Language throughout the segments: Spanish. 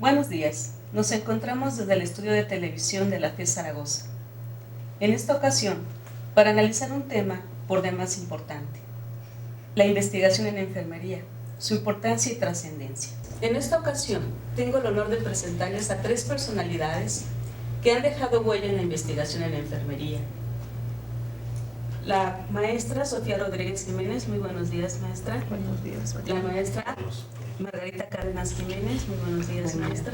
Buenos días, nos encontramos desde el estudio de televisión de la FES Zaragoza. En esta ocasión, para analizar un tema por demás importante, la investigación en enfermería, su importancia y trascendencia. En esta ocasión, tengo el honor de presentarles a tres personalidades que han dejado huella en la investigación en enfermería. La maestra Sofía Rodríguez Jiménez, muy buenos días, maestra. Buenos días. La maestra Margarita Cárdenas Jiménez, muy buenos días, maestra.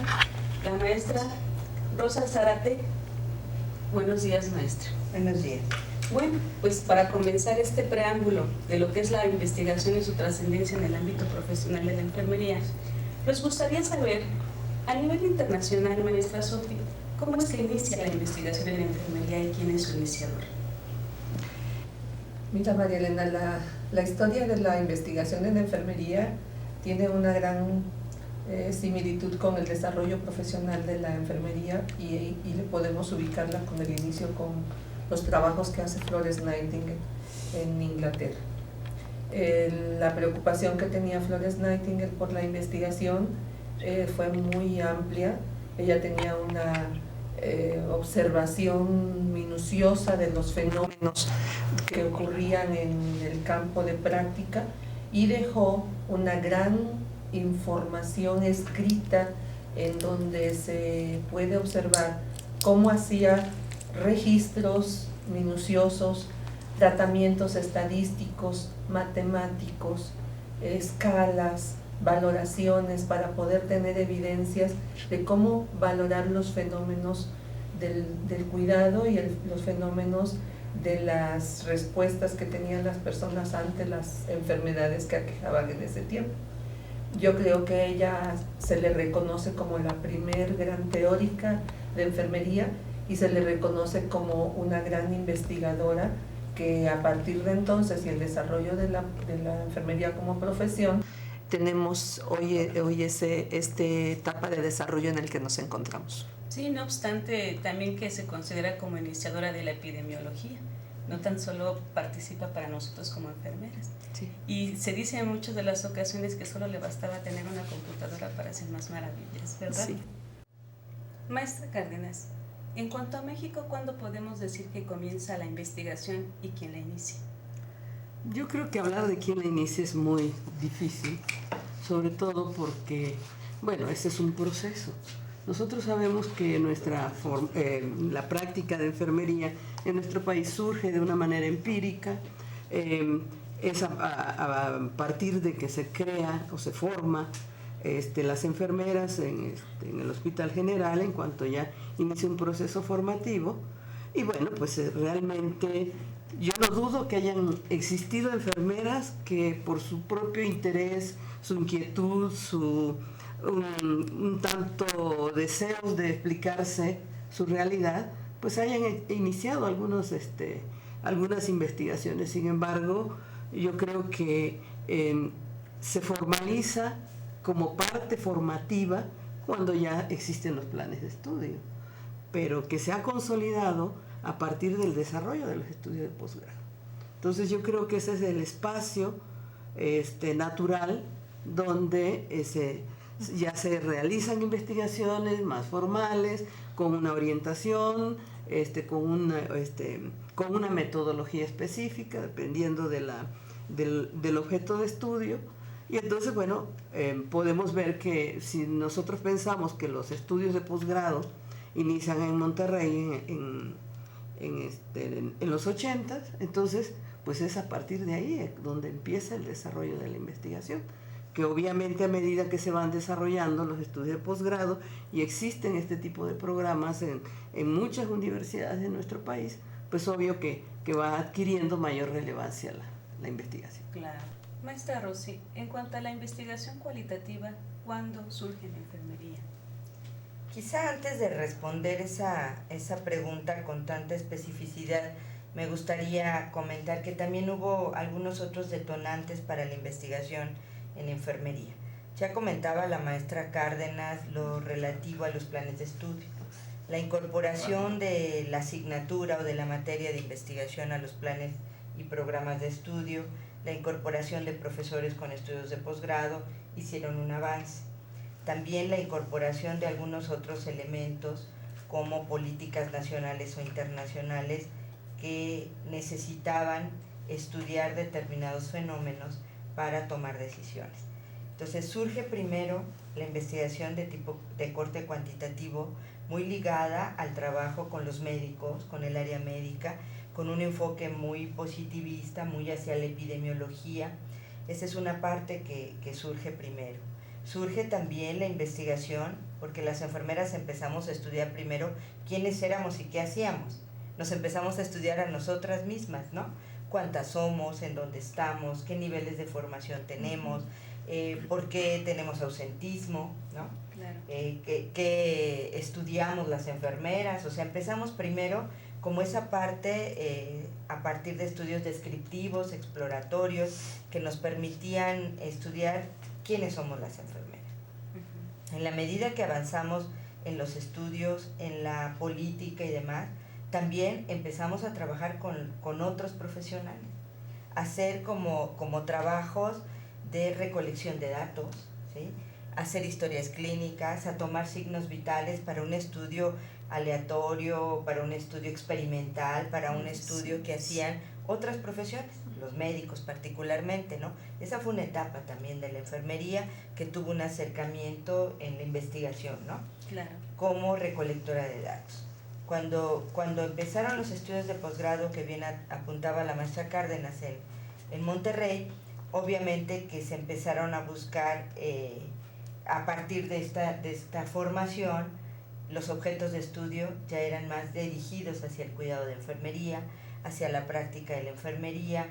La maestra Rosa Zárate, buenos días, maestra. Buenos días. Bueno, pues para comenzar este preámbulo de lo que es la investigación y su trascendencia en el ámbito profesional de la enfermería, nos gustaría saber, a nivel internacional, maestra Sofía, ¿cómo es que inicia la investigación en enfermería y quién es su iniciador? Mira, María Elena, la historia de la investigación en enfermería tiene una gran similitud con el desarrollo profesional de la enfermería y le podemos ubicarla con el inicio con los trabajos que hace Florence Nightingale en Inglaterra. La preocupación que tenía Florence Nightingale por la investigación fue muy amplia. Ella tenía una observación minuciosa de los fenómenos que ocurrían en el campo de práctica y dejó una gran información escrita en donde se puede observar cómo hacía registros minuciosos, tratamientos estadísticos, matemáticos, escalas, valoraciones para poder tener evidencias de cómo valorar los fenómenos del cuidado y los fenómenos de las respuestas que tenían las personas ante las enfermedades que aquejaban en ese tiempo. Yo creo que ella se le reconoce como la primer gran teórica de enfermería y se le reconoce como una gran investigadora que a partir de entonces y el desarrollo de la enfermería como profesión, tenemos hoy esta etapa de desarrollo en el que nos encontramos. Sí, no obstante, también que se considera como iniciadora de la epidemiología, no tan solo participa para nosotros como enfermeras. Sí. Y se dice en muchas de las ocasiones que solo le bastaba tener una computadora para hacer más maravillas, ¿verdad? Sí. Maestra Cárdenas, en cuanto a México, ¿cuándo podemos decir que comienza la investigación y quién la inicia? Yo creo que hablar de quién la inicia es muy difícil, sobre todo porque, bueno, ese es un proceso. Nosotros sabemos que la práctica de enfermería en nuestro país surge de una manera empírica, es a partir de que se crea o se forma las enfermeras en el Hospital General en cuanto ya inicia un proceso formativo. Y bueno, pues realmente yo no dudo que hayan existido enfermeras que por su propio interés, su inquietud, un tanto deseos de explicarse su realidad, pues hayan iniciado algunas investigaciones. Sin embargo, yo creo que se formaliza como parte formativa cuando ya existen los planes de estudio, pero que se ha consolidado a partir del desarrollo de los estudios de posgrado. Entonces yo creo que ese es el espacio natural donde ya se realizan investigaciones más formales, con una orientación, con una metodología específica, dependiendo del objeto de estudio. Y entonces, bueno, podemos ver que si nosotros pensamos que los estudios de posgrado inician en Monterrey en los 80, entonces pues es a partir de ahí donde empieza el desarrollo de la investigación, que obviamente a medida que se van desarrollando los estudios de posgrado y existen este tipo de programas en muchas universidades de nuestro país, pues obvio que va adquiriendo mayor relevancia la investigación. Claro. Maestra Rossi, en cuanto a la investigación cualitativa, ¿cuándo surge la enfermería? Quizá antes de responder esa pregunta con tanta especificidad, me gustaría comentar que también hubo algunos otros detonantes para la investigación en enfermería. Ya comentaba la maestra Cárdenas lo relativo a los planes de estudio, la incorporación de la asignatura o de la materia de investigación a los planes y programas de estudio, la incorporación de profesores con estudios de posgrado hicieron un avance. también la incorporación de algunos otros elementos como políticas nacionales o internacionales que necesitaban estudiar determinados fenómenos para tomar decisiones. Entonces surge primero la investigación de corte cuantitativo, muy ligada al trabajo con los médicos, con el área médica, con un enfoque muy positivista, muy hacia la epidemiología. Esa es una parte que surge primero. Surge también la investigación, porque las enfermeras empezamos a estudiar primero quiénes éramos y qué hacíamos. Nos empezamos a estudiar a nosotras mismas, ¿no? Cuántas somos, en dónde estamos, qué niveles de formación tenemos, por qué tenemos ausentismo, ¿no? Claro. ¿Qué estudiamos las enfermeras? O sea, empezamos primero como esa parte a partir de estudios descriptivos, exploratorios, que nos permitían estudiar quiénes somos las enfermeras. En la medida que avanzamos en los estudios, en la política y demás, también empezamos a trabajar con otros profesionales, a hacer como trabajos de recolección de datos, ¿sí? A hacer historias clínicas, a tomar signos vitales para un estudio aleatorio, para un estudio experimental, para un estudio que hacían otras profesiones, los médicos particularmente, ¿no? Esa fue una etapa también de la enfermería que tuvo un acercamiento en la investigación, ¿no? Claro. Como recolectora de datos. Cuando empezaron los estudios de posgrado, que bien apuntaba la maestra Cárdenas en Monterrey, obviamente que se empezaron a buscar a partir de esta formación, los objetos de estudio ya eran más dirigidos hacia el cuidado de enfermería, hacia la práctica de la enfermería,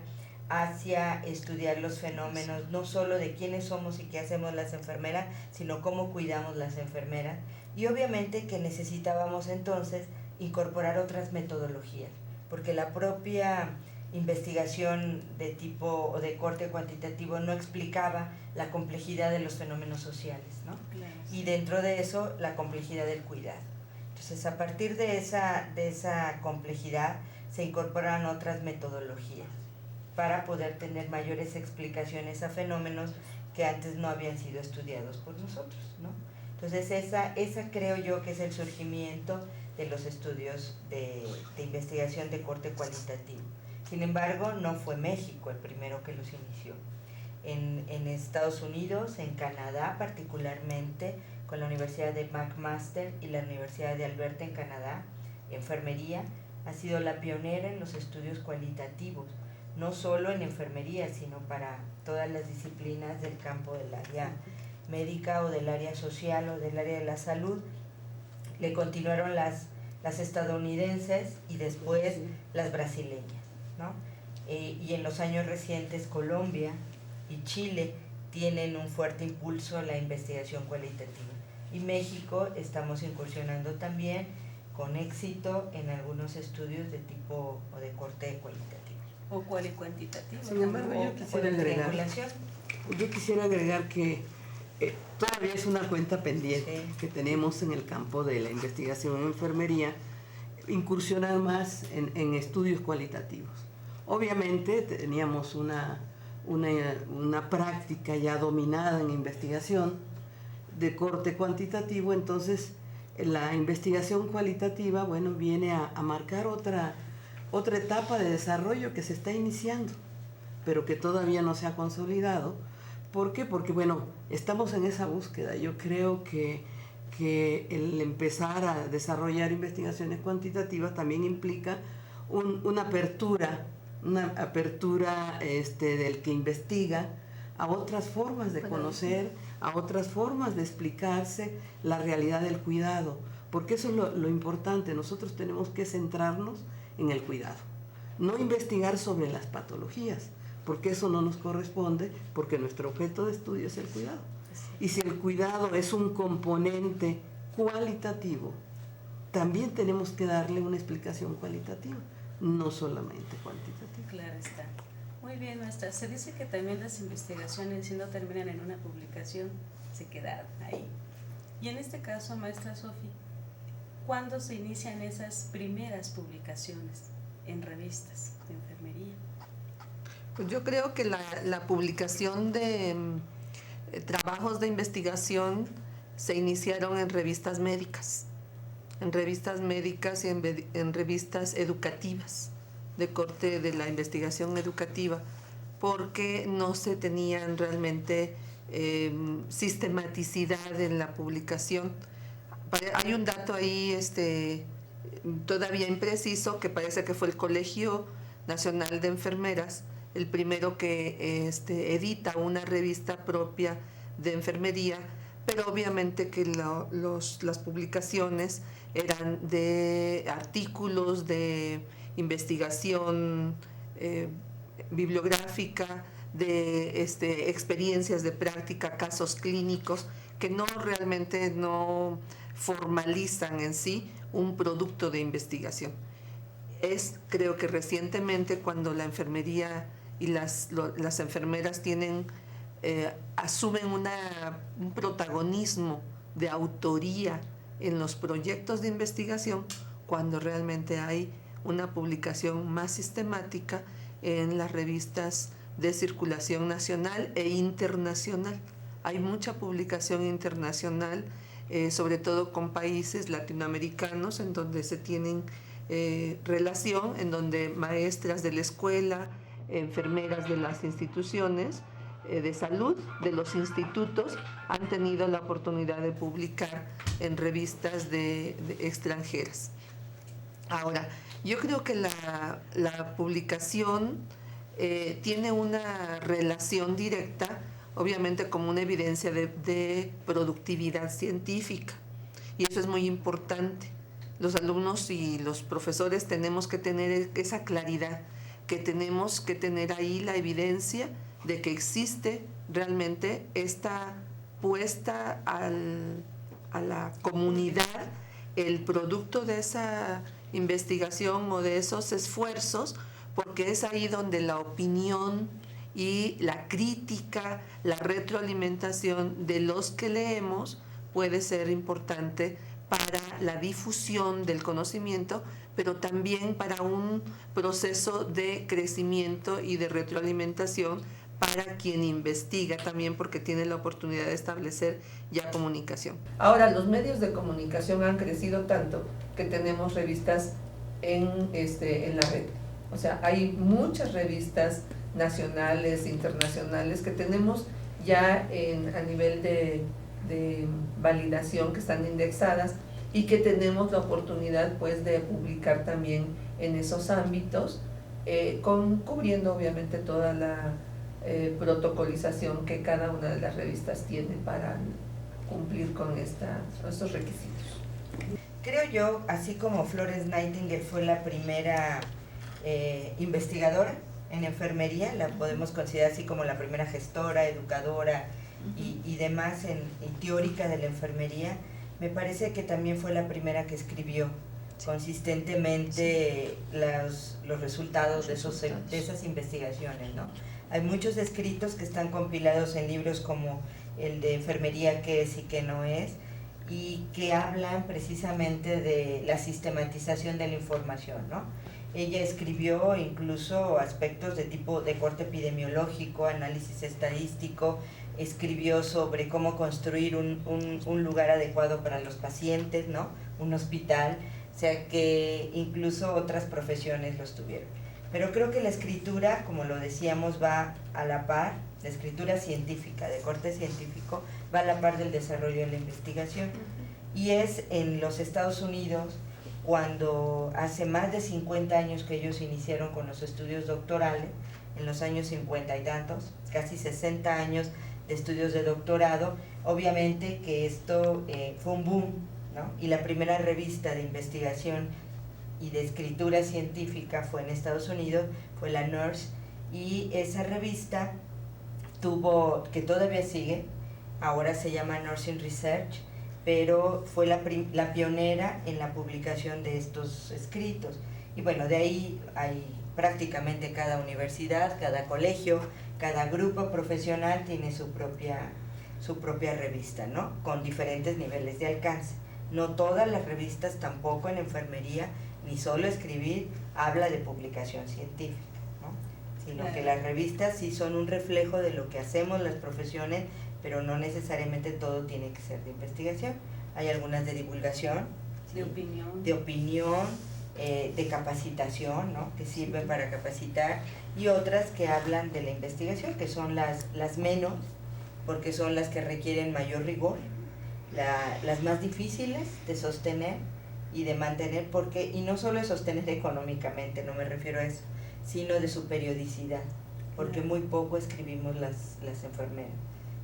hacia estudiar los fenómenos no solo de quiénes somos y qué hacemos las enfermeras, sino cómo cuidamos las enfermeras. Y obviamente que necesitábamos entonces incorporar otras metodologías, porque la propia investigación de tipo o de corte cuantitativo no explicaba la complejidad de los fenómenos sociales, ¿no? Claro. Y dentro de eso la complejidad del cuidado. Entonces, a partir de esa complejidad se incorporan otras metodologías para poder tener mayores explicaciones a fenómenos que antes no habían sido estudiados por nosotros, ¿no? Entonces esa creo yo que es el surgimiento de los estudios de investigación de corte cualitativo. Sin embargo, no fue México el primero que los inició. En Estados Unidos, en Canadá particularmente, con la Universidad de McMaster y la Universidad de Alberta en Canadá, enfermería ha sido la pionera en los estudios cualitativos, no solo en enfermería, sino para todas las disciplinas del campo del área médica o del área social o del área de la salud. Le continuaron las estadounidenses y después las brasileñas, ¿no? Y en los años recientes Colombia y Chile tienen un fuerte impulso a la investigación cualitativa. Y México estamos incursionando también con éxito en algunos estudios de tipo o de corte cualitativo. O cuantitativo. Sin embargo, yo quisiera agregar que todavía es una cuenta pendiente que tenemos en el campo de la investigación en enfermería, incursionar más en estudios cualitativos. Obviamente teníamos una práctica ya dominada en investigación de corte cuantitativo, entonces la investigación cualitativa, bueno, viene a marcar otra etapa de desarrollo que se está iniciando, pero que todavía no se ha consolidado. ¿Por qué? Porque, bueno, estamos en esa búsqueda. Yo creo que el empezar a desarrollar investigaciones cuantitativas también implica una apertura del que investiga a otras formas de conocer, a otras formas de explicarse la realidad del cuidado, porque eso es lo importante. Nosotros tenemos que centrarnos en el cuidado, no investigar sobre las patologías, porque eso no nos corresponde, porque nuestro objeto de estudio es el cuidado. Y si el cuidado es un componente cualitativo, también tenemos que darle una explicación cualitativa, no solamente cuantitativa. Claro está. Muy bien, maestra. Se dice que también las investigaciones, si no terminan en una publicación, se quedan ahí. Y en este caso, maestra Sofi, ¿cuándo se inician esas primeras publicaciones en revistas de enfermería? Pues yo creo que la publicación de trabajos de investigación se iniciaron en revistas médicas y en revistas educativas, de corte de la investigación educativa, porque no se tenían realmente sistematicidad en la publicación. Hay un dato ahí todavía impreciso, que parece que fue el Colegio Nacional de Enfermeras el primero que edita una revista propia de enfermería, pero obviamente que las publicaciones eran de artículos, de investigación bibliográfica, de experiencias de práctica, casos clínicos, que realmente no formalizan en sí un producto de investigación. Creo que recientemente, cuando la enfermería y las enfermeras asumen un protagonismo de autoría en los proyectos de investigación, cuando realmente hay una publicación más sistemática en las revistas de circulación nacional e internacional. Hay mucha publicación internacional, sobre todo con países latinoamericanos, en donde se tienen relación, en donde maestras de la escuela, enfermeras de las instituciones de salud, de los institutos, han tenido la oportunidad de publicar en revistas de extranjeras. Ahora, yo creo que la publicación tiene una relación directa, obviamente, como una evidencia de productividad científica, y eso es muy importante. Los alumnos y los profesores tenemos que tener esa claridad, que tenemos que tener ahí la evidencia de que existe realmente esta puesta a la comunidad el producto de esa investigación o de esos esfuerzos, porque es ahí donde la opinión y la crítica, la retroalimentación de los que leemos puede ser importante para la difusión del conocimiento, pero también para un proceso de crecimiento y de retroalimentación para quien investiga también, porque tiene la oportunidad de establecer ya comunicación. Ahora, los medios de comunicación han crecido tanto que tenemos revistas en la red. O sea, hay muchas revistas nacionales, internacionales, que tenemos ya a nivel de validación, que están indexadas, y que tenemos la oportunidad pues de publicar también en esos ámbitos, cubriendo obviamente toda la protocolización que cada una de las revistas tiene para cumplir con estos requisitos. Creo yo, así como Florence Nightingale fue la primera investigadora en enfermería, la podemos considerar así como la primera gestora, educadora y demás y teórica de la enfermería, me parece que también fue la primera que escribió consistentemente los resultados de esas investigaciones, ¿no? Hay muchos escritos que están compilados en libros como el de Enfermería, qué es y qué no es, y que hablan precisamente de la sistematización de la información, ¿no? Ella escribió incluso aspectos de corte epidemiológico, análisis estadístico, escribió sobre cómo construir un lugar adecuado para los pacientes, ¿no? Un hospital, o sea que incluso otras profesiones los tuvieron. Pero creo que la escritura, como lo decíamos, va a la par, la escritura científica, de corte científico, va a la par del desarrollo de la investigación. Y es en los Estados Unidos, cuando hace más de 50 años que ellos iniciaron con los estudios doctorales, en los años 50 y tantos, casi 60 años de estudios de doctorado, obviamente que esto fue un boom, ¿no? Y la primera revista de investigación y de escritura científica fue en Estados Unidos, fue la Nurse, y esa revista que todavía sigue, ahora se llama Nursing Research, pero fue la pionera en la publicación de estos escritos. Y bueno, de ahí hay prácticamente cada universidad, cada colegio, cada grupo profesional tiene su propia revista, ¿no? Con diferentes niveles de alcance. No todas las revistas tampoco en enfermería, ni solo escribir, habla de publicación científica, ¿no? Sino que las revistas sí son un reflejo de lo que hacemos las profesiones, pero no necesariamente todo tiene que ser de investigación. Hay algunas de divulgación, de opinión, de capacitación, ¿no? Que sirven para capacitar, y otras que hablan de la investigación, que son las menos, porque son las que requieren mayor rigor, las más difíciles de sostener y de mantener, y no solo de sostener económicamente, no me refiero a eso, sino de su periodicidad, porque muy poco escribimos las enfermeras,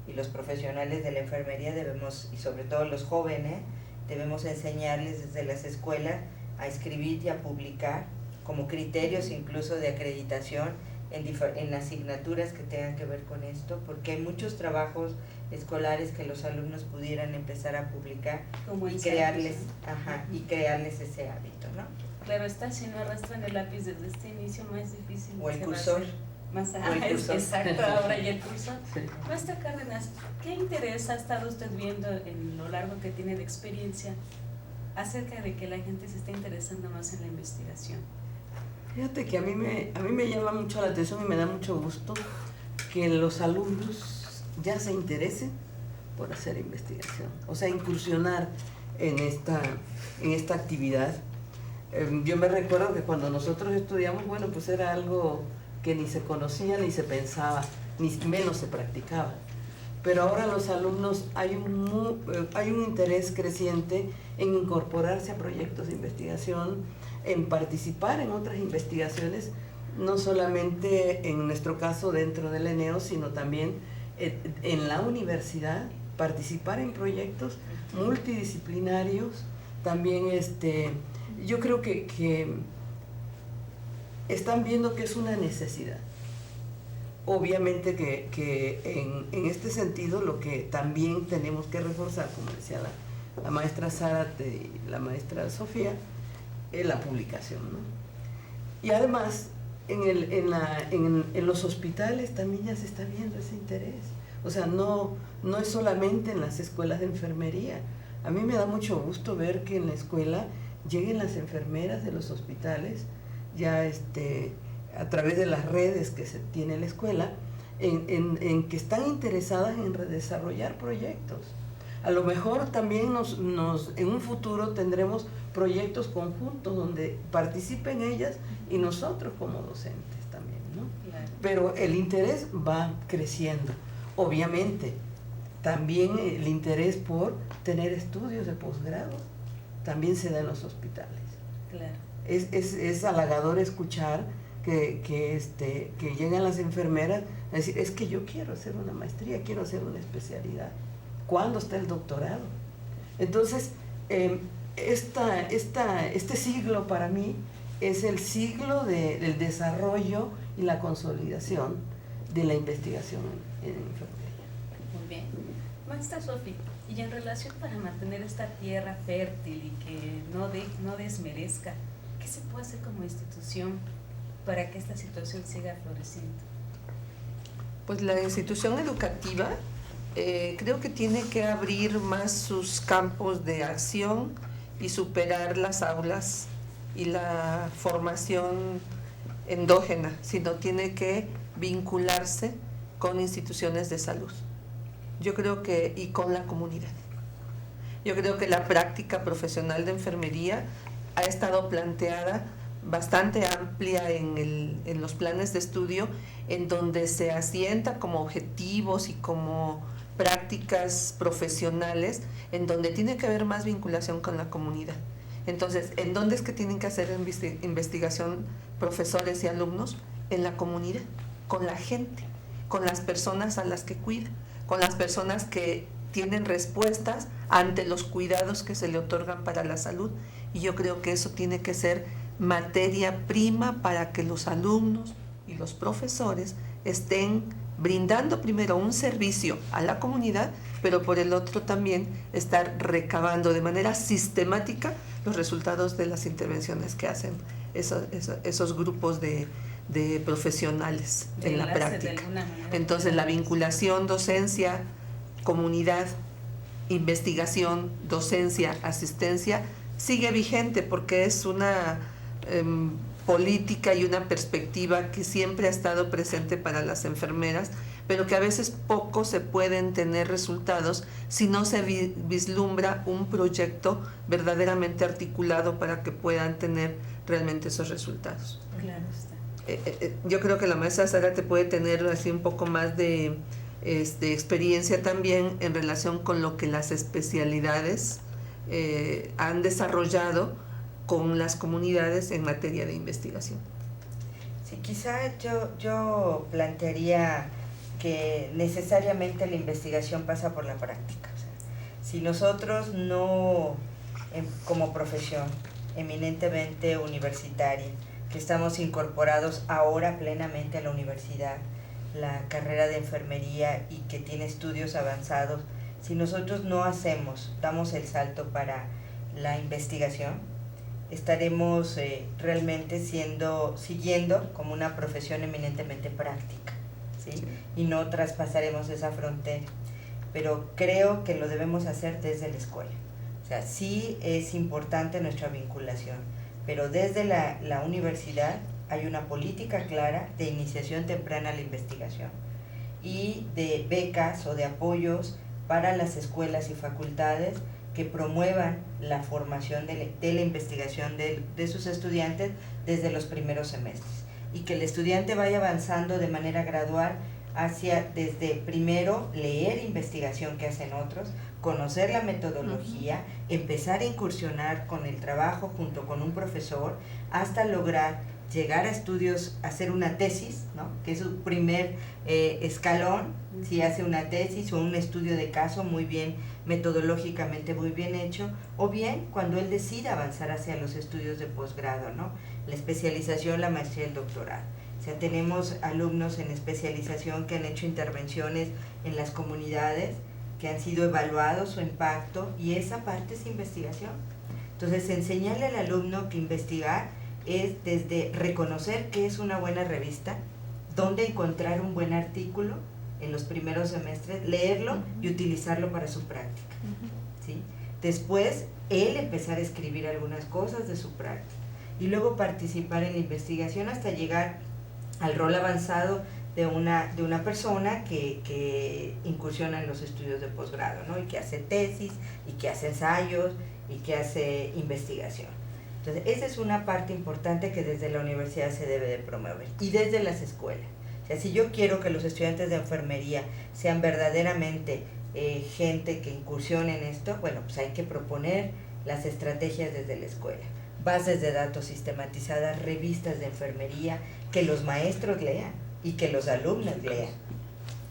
y los profesionales de la enfermería debemos, y sobre todo los jóvenes, debemos enseñarles desde las escuelas a escribir y a publicar como criterios incluso de acreditación en asignaturas que tengan que ver con esto, porque hay muchos trabajos escolares que los alumnos pudieran empezar a publicar y crearles, crearles ese hábito, ¿no? Claro está, si no arrastran el lápiz desde este inicio, más difícil. O el cursor. Exacto, ahora y el cursor. Sí. Maestra Cárdenas, ¿qué interés ha estado usted viendo en lo largo que tiene de experiencia acerca de que la gente se esté interesando más en la investigación? Fíjate que a mí me llama mucho la atención y me da mucho gusto que los alumnos ya se interesen por hacer investigación, o sea, incursionar en esta actividad. Yo me recuerdo que cuando nosotros estudiamos, bueno, pues era algo que ni se conocía, ni se pensaba, ni menos se practicaba. Pero ahora los alumnos hay un interés creciente en incorporarse a proyectos de investigación, en participar en otras investigaciones, no solamente en nuestro caso dentro del ENEO, sino también en la universidad, participar en proyectos multidisciplinarios. También yo creo que están viendo que es una necesidad. Obviamente que en este sentido lo que también tenemos que reforzar, como decía la maestra Zárate y la maestra Sofía, es la publicación, ¿no? Y además en los hospitales también ya se está viendo ese interés. O sea, no es solamente en las escuelas de enfermería. A mí me da mucho gusto ver que en la escuela lleguen las enfermeras de los hospitales, ya a través de las redes que se tiene en la escuela, en que están interesadas en desarrollar proyectos. A lo mejor también en un futuro tendremos proyectos conjuntos donde participen ellas y nosotros como docentes también, ¿no? Claro. Pero el interés va creciendo. Obviamente, también el interés por tener estudios de posgrado también se da en los hospitales. Claro. Es halagador escuchar que llegan las enfermeras a decir, es que yo quiero hacer una maestría, quiero hacer una especialidad. ¿Cuándo está el doctorado? Entonces, este siglo para mí es el siglo del desarrollo y la consolidación de la investigación en enfermería. Muy bien. Maestra Sofía, y en relación para mantener esta tierra fértil y que no desmerezca, ¿qué se puede hacer como institución para que esta situación siga floreciendo? Pues la institución educativa creo que tiene que abrir más sus campos de acción y superar las aulas y la formación endógena, sino tiene que vincularse con instituciones de salud. Yo creo que, y con la comunidad. Yo creo que la práctica profesional de enfermería ha estado planteada bastante amplia en los planes de estudio, en donde se asienta como objetivos y como prácticas profesionales, en donde tiene que haber más vinculación con la comunidad. Entonces, ¿en dónde es que tienen que hacer investigación profesores y alumnos? En la comunidad, con la gente, con las personas a las que cuida, con las personas que tienen respuestas ante los cuidados que se le otorgan para la salud. Y yo creo que eso tiene que ser materia prima para que los alumnos y los profesores estén brindando primero un servicio a la comunidad, pero por el otro también estar recabando de manera sistemática los resultados de las intervenciones que hacen esos grupos de profesionales en la práctica. Entonces la vinculación docencia, comunidad, investigación, docencia, asistencia sigue vigente porque es una política y una perspectiva que siempre ha estado presente para las enfermeras, pero que a veces poco se pueden tener resultados si no se vislumbra un proyecto verdaderamente articulado para que puedan tener realmente esos resultados. Claro está. Yo creo que la maestra Sara te puede tener así un poco más de experiencia también en relación con lo que las especialidades han desarrollado con las comunidades en materia de investigación. Sí, quizá yo plantearía que necesariamente la investigación pasa por la práctica. O sea, si nosotros no, como profesión eminentemente universitaria, que estamos incorporados ahora plenamente a la universidad, la carrera de enfermería y que tiene estudios avanzados, si nosotros no damos el salto para la investigación, estaremos realmente siguiendo como una profesión eminentemente práctica, ¿sí? Y no traspasaremos esa frontera. Pero creo que lo debemos hacer desde la escuela. O sea, sí es importante nuestra vinculación, pero desde la universidad hay una política clara de iniciación temprana a la investigación y de becas o de apoyos para las escuelas y facultades que promuevan la formación de la investigación de sus estudiantes desde los primeros semestres y que el estudiante vaya avanzando de manera gradual hacia desde primero leer investigación que hacen otros, conocer la metodología, empezar a incursionar con el trabajo junto con un profesor hasta lograr llegar a estudios, hacer una tesis, ¿no? Que es su primer escalón, si hace una tesis o un estudio de caso muy bien, metodológicamente muy bien hecho, o bien cuando él decida avanzar hacia los estudios de posgrado, ¿no? La especialización, la maestría y el doctorado. O sea, tenemos alumnos en especialización que han hecho intervenciones en las comunidades, que han sido evaluados su impacto, y esa parte es investigación. Entonces, enseñarle al alumno que investigar es desde reconocer qué es una buena revista, dónde encontrar un buen artículo en los primeros semestres, leerlo y utilizarlo para su práctica, ¿sí? Después, él empezar a escribir algunas cosas de su práctica y luego participar en la investigación hasta llegar al rol avanzado de una persona que incursiona en los estudios de posgrado, ¿no? Y que hace tesis, y que hace ensayos, y que hace investigación. Entonces, esa es una parte importante que desde la universidad se debe de promover, y desde las escuelas. O sea, si yo quiero que los estudiantes de enfermería sean verdaderamente gente que incursione en esto, bueno, pues hay que proponer las estrategias desde la escuela. Bases de datos sistematizadas, revistas de enfermería, que los maestros lean y que los alumnos lean,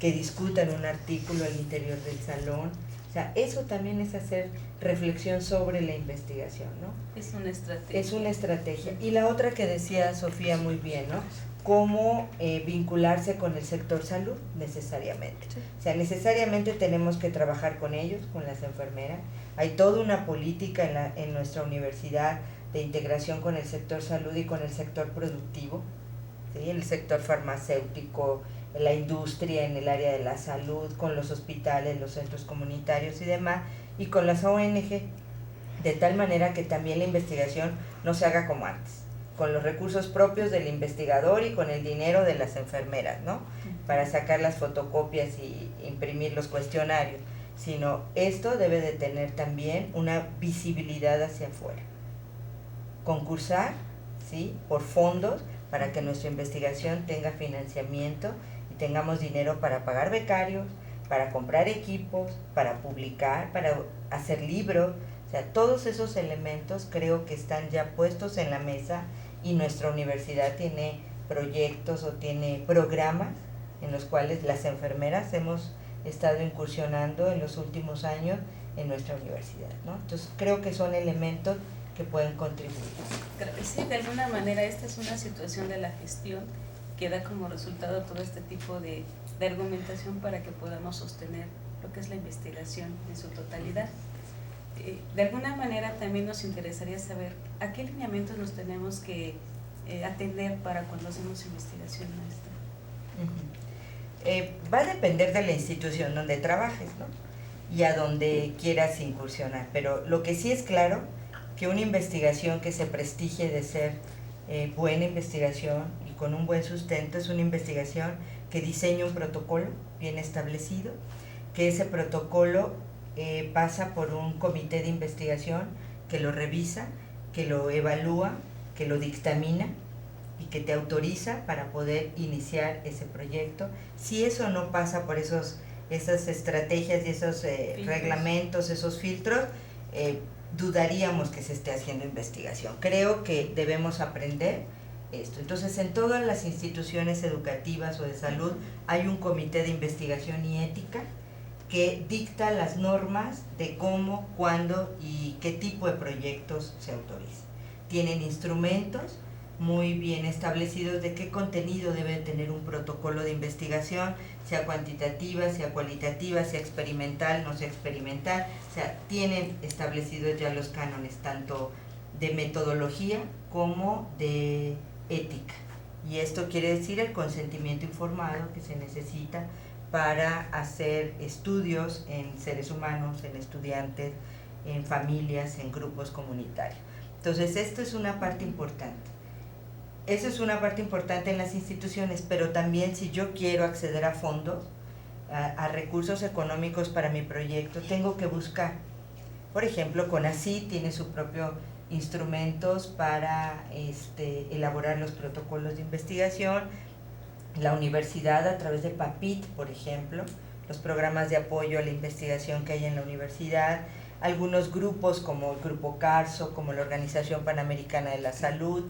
que discutan un artículo al interior del salón. O sea, eso también es hacer reflexión sobre la investigación, ¿no? Es una estrategia. Es una estrategia. Y la otra que decía Sofía muy bien, ¿no? Cómo vincularse con el sector salud necesariamente. Sí. O sea, necesariamente tenemos que trabajar con ellos, con las enfermeras. Hay toda una política en nuestra universidad de integración con el sector salud y con el sector productivo, ¿sí? En el sector farmacéutico, en la industria, en el área de la salud, con los hospitales, los centros comunitarios y demás, y con las ONG, de tal manera que también la investigación no se haga como antes, con los recursos propios del investigador y con el dinero de las enfermeras, ¿no? Para sacar las fotocopias y imprimir los cuestionarios, sino esto debe de tener también una visibilidad hacia afuera. Concursar, ¿sí? Por fondos para que nuestra investigación tenga financiamiento y tengamos dinero para pagar becarios, para comprar equipos, para publicar, para hacer libros. O sea, todos esos elementos creo que están ya puestos en la mesa, y nuestra universidad tiene proyectos o tiene programas en los cuales las enfermeras hemos estado incursionando en los últimos años en nuestra universidad, ¿no? Entonces creo que son elementos que pueden contribuir. Sí, de alguna manera esta es una situación de la gestión que da como resultado todo este tipo de argumentación para que podamos sostener lo que es la investigación en su totalidad. De alguna manera también nos interesaría saber a qué lineamientos nos tenemos que atender para cuando hacemos investigación, maestra. Va a depender de la institución donde trabajes, ¿no? Y a donde quieras incursionar, pero lo que sí es claro, que una investigación que se prestigie de ser buena investigación y con un buen sustento es una investigación que diseñe un protocolo bien establecido, que ese protocolo pasa por un comité de investigación que lo revisa, que lo evalúa, que lo dictamina y que te autoriza para poder iniciar ese proyecto. Si eso no pasa por esas estrategias y esos reglamentos, esos filtros, dudaríamos que se esté haciendo investigación. Creo que debemos aprender esto. Entonces, en todas las instituciones educativas o de salud hay un comité de investigación y ética que dicta las normas de cómo, cuándo y qué tipo de proyectos se autorizan. Tienen instrumentos muy bien establecidos de qué contenido debe tener un protocolo de investigación, sea cuantitativa, sea cualitativa, sea experimental, no sea experimental. O sea, tienen establecidos ya los cánones tanto de metodología como de ética. Y esto quiere decir el consentimiento informado que se necesita para hacer estudios en seres humanos, en estudiantes, en familias, en grupos comunitarios. Entonces, esto es una parte importante. Eso es una parte importante en las instituciones, pero también si yo quiero acceder a fondos, a recursos económicos para mi proyecto, tengo que buscar. Por ejemplo, CONACYT tiene su propio instrumentos para elaborar los protocolos de investigación, la universidad a través de PAPIT, por ejemplo, los programas de apoyo a la investigación que hay en la universidad, algunos grupos como el Grupo CARSO, como la Organización Panamericana de la Salud,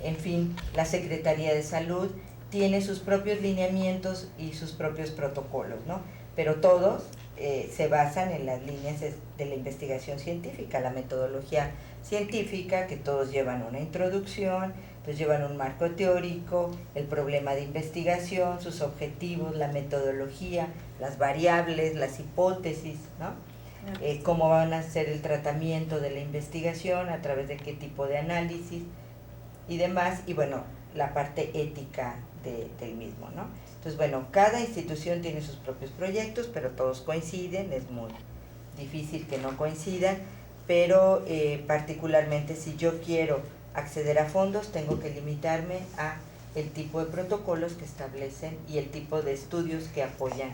en fin, la Secretaría de Salud tiene sus propios lineamientos y sus propios protocolos, ¿no? Pero todos se basan en las líneas de la investigación científica, la metodología científica, que todos llevan una introducción, pues llevan un marco teórico, el problema de investigación, sus objetivos, la metodología, las variables, las hipótesis, ¿no? Cómo van a hacer el tratamiento de la investigación, a través de qué tipo de análisis y demás, y bueno, la parte ética del mismo, ¿no? Entonces, bueno, cada institución tiene sus propios proyectos, pero todos coinciden, es muy difícil que no coincidan, pero particularmente si yo quiero acceder a fondos, tengo que limitarme a el tipo de protocolos que establecen y el tipo de estudios que apoyan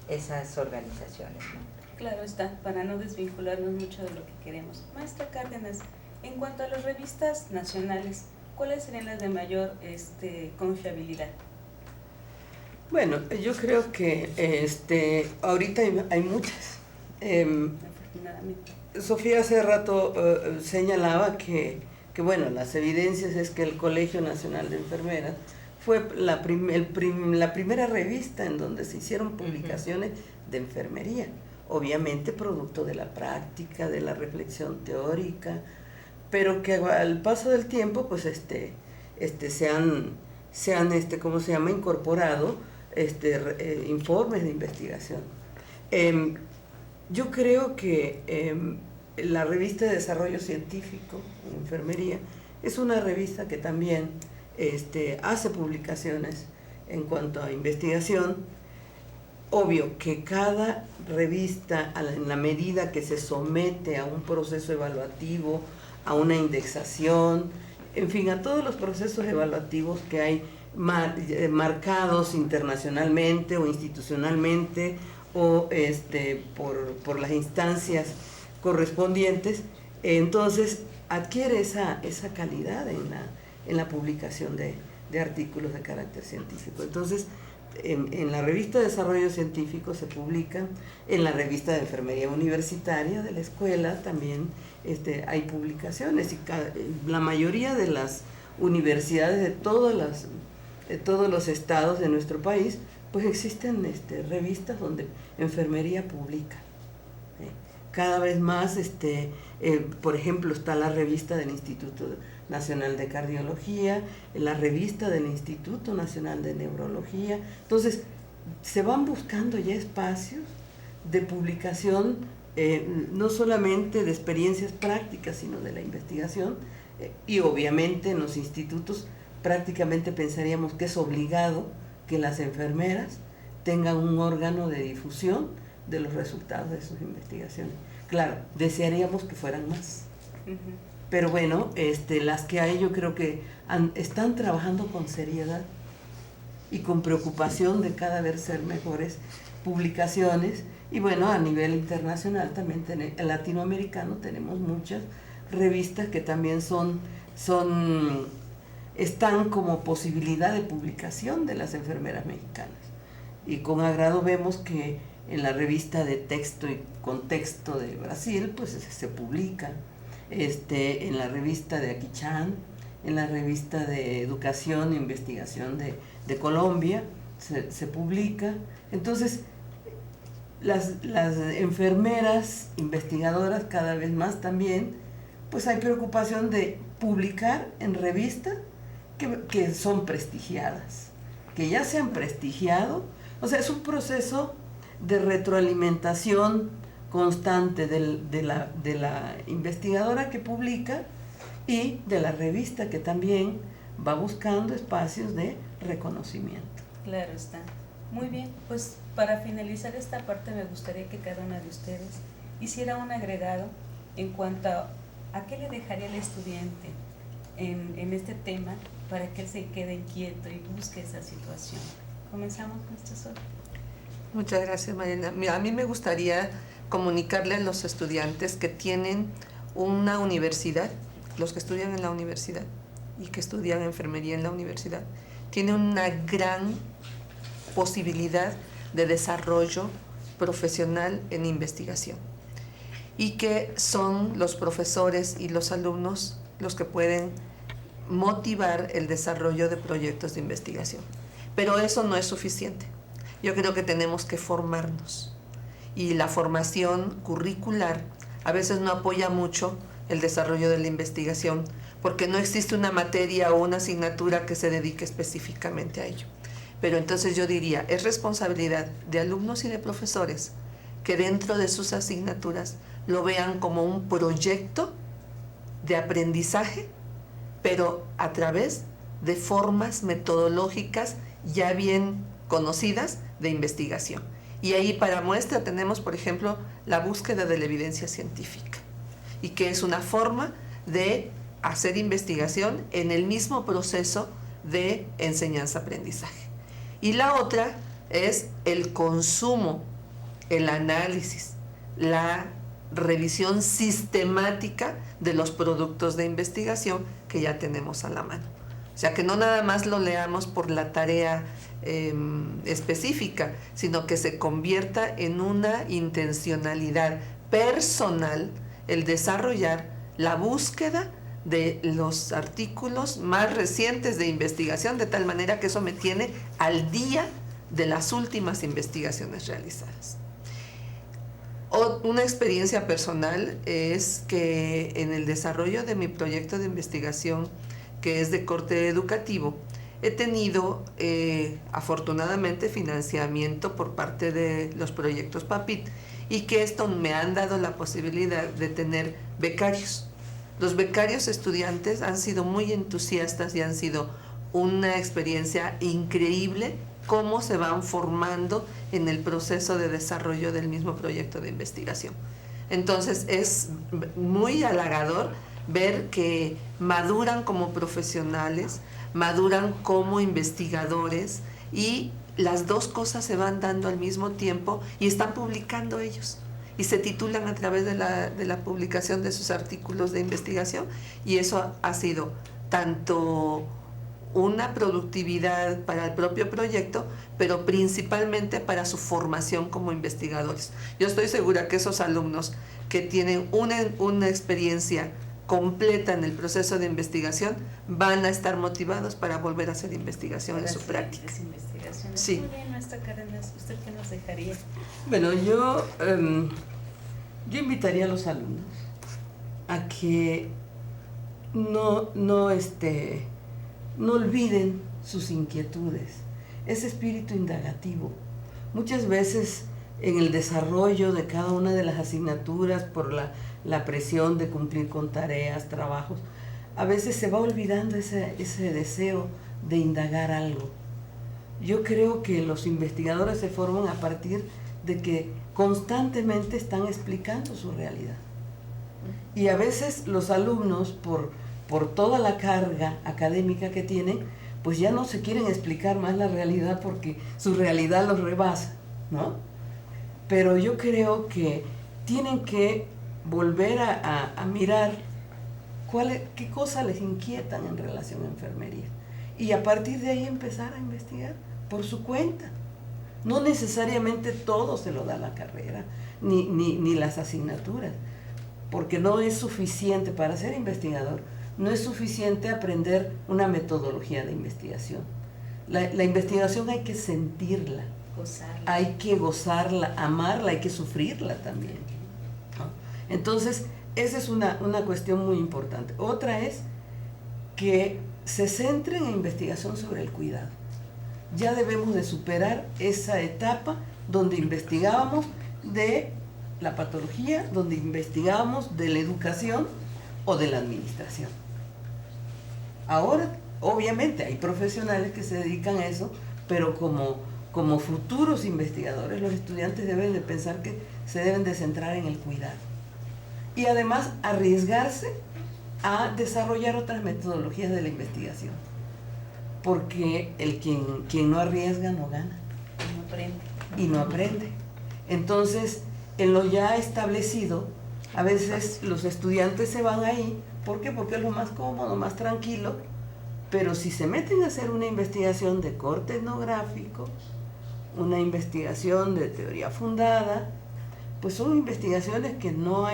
esas organizaciones, ¿no? Claro está, para no desvincularnos mucho de lo que queremos. Maestra Cárdenas, en cuanto a las revistas nacionales, ¿cuáles serían las de mayor confiabilidad? Bueno, yo creo que ahorita hay muchas. Afortunadamente. Sofía hace rato señalaba que bueno, las evidencias es que el Colegio Nacional de Enfermeras fue la primera revista en donde se hicieron publicaciones de enfermería, obviamente producto de la práctica, de la reflexión teórica, pero que al paso del tiempo pues se han ¿cómo se llama?, incorporado informes de investigación. Yo creo que la revista de Desarrollo Científico en Enfermería es una revista que también hace publicaciones en cuanto a investigación. Obvio que cada revista, en la medida que se somete a un proceso evaluativo, a una indexación, en fin, a todos los procesos evaluativos que hay marcados internacionalmente o institucionalmente o por las instancias correspondientes, entonces adquiere esa calidad en la publicación de artículos de carácter científico. Entonces, en la revista de Desarrollo Científico se publica, en la revista de Enfermería Universitaria de la escuela también hay publicaciones, y la mayoría de las universidades de todos los estados de nuestro país, pues existen revistas donde enfermería publica. Cada vez más, por ejemplo, está la revista del Instituto Nacional de Cardiología, la revista del Instituto Nacional de Neurología. Entonces, se van buscando ya espacios de publicación, no solamente de experiencias prácticas, sino de la investigación, y obviamente en los institutos prácticamente pensaríamos que es obligado que las enfermeras tengan un órgano de difusión de los resultados de sus investigaciones. Claro, desearíamos que fueran más. Pero bueno, las que hay yo creo que están trabajando con seriedad y con preocupación de cada vez ser mejores publicaciones. Y bueno, a nivel internacional también, latinoamericano, tenemos muchas revistas que también están como posibilidad de publicación de las enfermeras mexicanas. Y con agrado vemos que en la revista de Texto y Contexto de Brasil, pues se publica, en la revista de Aquichán, en la revista de Educación e Investigación de Colombia, se publica. Entonces, las enfermeras investigadoras cada vez más también, pues hay preocupación de publicar en revistas que son prestigiadas, que ya se han prestigiado. O sea, es un proceso de retroalimentación constante de la investigadora que publica y de la revista que también va buscando espacios de reconocimiento. Claro está. Muy bien, pues para finalizar esta parte me gustaría que cada una de ustedes hiciera un agregado en cuanto a qué le dejaría al estudiante en este tema para que él se quede inquieto y busque esa situación. Comenzamos con este Sol. Muchas gracias, Mariana. Mira, a mí me gustaría comunicarle a los estudiantes que tienen una universidad, los que estudian en la universidad y que estudian enfermería en la universidad, tienen una gran posibilidad de desarrollo profesional en investigación y que son los profesores y los alumnos los que pueden motivar el desarrollo de proyectos de investigación. Pero eso no es suficiente. Yo creo que tenemos que formarnos y la formación curricular a veces no apoya mucho el desarrollo de la investigación porque no existe una materia o una asignatura que se dedique específicamente a ello. Pero entonces yo diría, es responsabilidad de alumnos y de profesores que dentro de sus asignaturas lo vean como un proyecto de aprendizaje, pero a través de formas metodológicas ya bien conocidas de investigación. Y ahí para muestra tenemos, por ejemplo, la búsqueda de la evidencia científica, y que es una forma de hacer investigación en el mismo proceso de enseñanza-aprendizaje. Y la otra es el consumo, el análisis, la revisión sistemática de los productos de investigación que ya tenemos a la mano. O sea, que no nada más lo leamos por la tarea específica, sino que se convierta en una intencionalidad personal el desarrollar la búsqueda de los artículos más recientes de investigación, de tal manera que eso me tiene al día de las últimas investigaciones realizadas. Una experiencia personal es que en el desarrollo de mi proyecto de investigación, que es de corte educativo, he tenido afortunadamente financiamiento por parte de los proyectos PAPIT, y que esto me han dado la posibilidad de tener becarios. Los becarios estudiantes han sido muy entusiastas y han sido una experiencia increíble cómo se van formando en el proceso de desarrollo del mismo proyecto de investigación. Entonces es muy halagador ver que maduran como profesionales, maduran como investigadores, y las dos cosas se van dando al mismo tiempo y están publicando ellos y se titulan a través de la publicación de sus artículos de investigación, y eso ha sido tanto una productividad para el propio proyecto, pero principalmente para su formación como investigadores. Yo estoy segura que esos alumnos que tienen una experiencia completa en el proceso de investigación van a estar motivados para volver a hacer investigación en su práctica. Sí. Muy bien, maestra Cárdenas, ¿usted qué nos dejaría? Bueno, yo invitaría a los alumnos a que no olviden sus inquietudes, ese espíritu indagativo. Muchas veces en el desarrollo de cada una de las asignaturas, por la presión de cumplir con tareas, trabajos, a veces se va olvidando ese deseo de indagar algo. Yo creo que los investigadores se forman a partir de que constantemente están explicando su realidad. Y a veces los alumnos, por toda la carga académica que tienen, pues ya no se quieren explicar más la realidad porque su realidad los rebasa, ¿no? Pero yo creo que tienen que volver a mirar qué cosas les inquietan en relación a enfermería y a partir de ahí empezar a investigar por su cuenta. No necesariamente todo se lo da la carrera, ni las asignaturas, porque no es suficiente para ser investigador, no es suficiente aprender una metodología de investigación. La investigación hay que sentirla, Gozarla. hay que gozarla, amarla, hay que sufrirla también, ¿no? Entonces, esa es una cuestión muy importante. Otra es que se centren en investigación sobre el cuidado. Ya debemos de superar esa etapa donde investigábamos de la patología, donde investigábamos de la educación o de la administración. Ahora, obviamente, hay profesionales que se dedican a eso, pero como futuros investigadores, los estudiantes deben de pensar que se deben de centrar en el cuidado. Y además, arriesgarse a desarrollar otras metodologías de la investigación. Porque quien no arriesga no gana. No aprende. Y no aprende. Entonces, en lo ya establecido, a veces los estudiantes se van ahí. ¿Por qué? Porque es lo más cómodo, más tranquilo. Pero si se meten a hacer una investigación de corte etnográfico, una investigación de teoría fundada, pues son investigaciones que no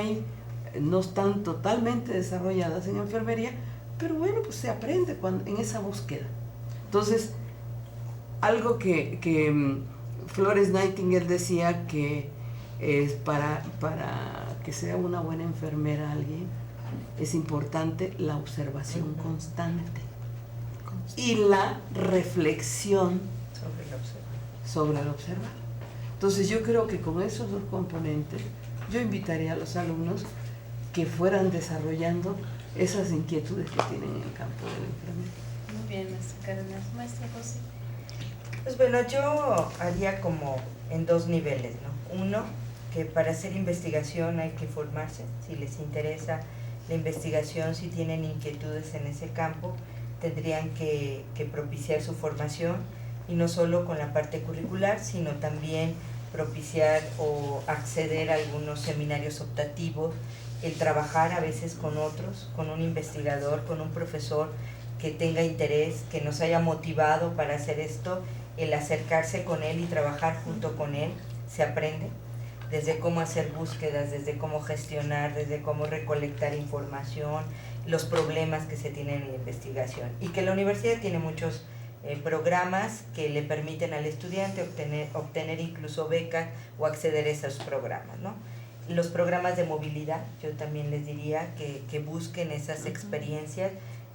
están totalmente desarrolladas en enfermería, pero bueno, pues se aprende en esa búsqueda. Entonces, algo que Florence Nightingale decía que es para que sea una buena enfermera alguien, es importante la observación constante y la reflexión sobre el observar. Entonces yo creo que con esos dos componentes yo invitaría a los alumnos que fueran desarrollando esas inquietudes que tienen en el campo de la enfermería. Muy bien, maestra Cárdenas. Maestra José. Pues bueno, yo haría como en dos niveles, ¿no? Uno, que para hacer investigación hay que formarse, si les interesa la investigación, si tienen inquietudes en ese campo, tendrían que propiciar su formación, y no solo con la parte curricular, sino también propiciar o acceder a algunos seminarios optativos, el trabajar a veces con otros, con un investigador, con un profesor que tenga interés, que nos haya motivado para hacer esto, el acercarse con él y trabajar junto con él, se aprende desde cómo hacer búsquedas, desde cómo gestionar, desde cómo recolectar información, los problemas que se tienen en la investigación. Y que la universidad tiene muchos programas que le permiten al estudiante obtener incluso becas o acceder a esos programas, ¿no? Los programas de movilidad, yo también les diría que busquen esas experiencias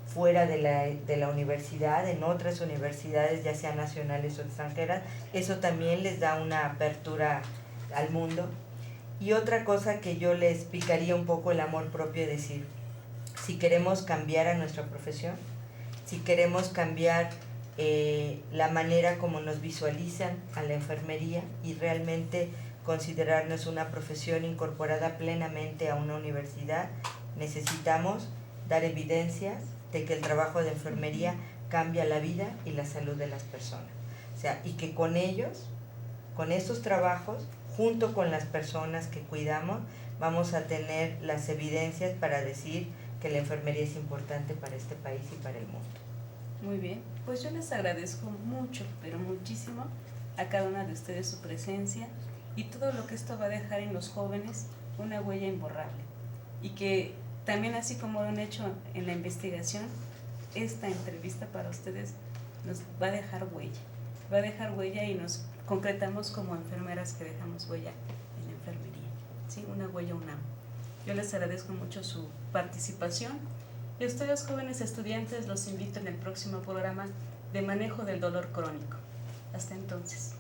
fuera de la universidad, en otras universidades, ya sean nacionales o extranjeras. Eso también les da una apertura al mundo. Y otra cosa que yo les picaría un poco el amor propio, es decir, si queremos cambiar a nuestra profesión, si queremos cambiar la manera como nos visualizan a la enfermería y realmente considerarnos una profesión incorporada plenamente a una universidad, necesitamos dar evidencias de que el trabajo de enfermería cambia la vida y la salud de las personas. O sea, y que con ellos, con estos trabajos, junto con las personas que cuidamos, vamos a tener las evidencias para decir que la enfermería es importante para este país y para el mundo. Muy bien, pues yo les agradezco mucho, pero muchísimo a cada una de ustedes su presencia y todo lo que esto va a dejar en los jóvenes una huella imborrable. Y que también, así como lo han hecho en la investigación, esta entrevista para ustedes nos va a dejar huella y nos concretamos como enfermeras que dejamos huella en la enfermería, ¿sí? Una huella UNAM. Yo les agradezco mucho su participación y a ustedes, jóvenes estudiantes, los invito en el próximo programa de manejo del dolor crónico. Hasta entonces.